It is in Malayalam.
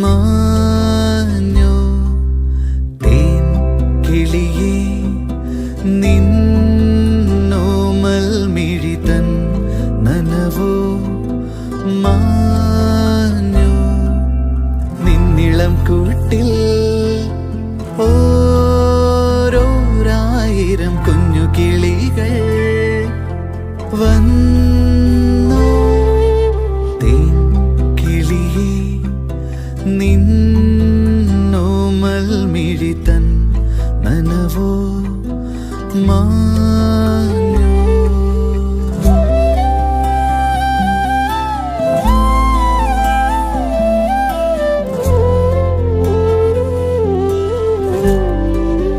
മാഞ്ഞോ തേൻ കിളിയേ നിന്നോമൽ മിഴിതൻ നനവോ മാഞ്ഞോ നിന്നിളം കൂട്ടിൽ ഓരോരായിരം കുഞ്ഞു കിളികൾ വന്നോ തേൻ കിളിയേ നിന്നോമൽ മിഴിതൻ നനവോ മാ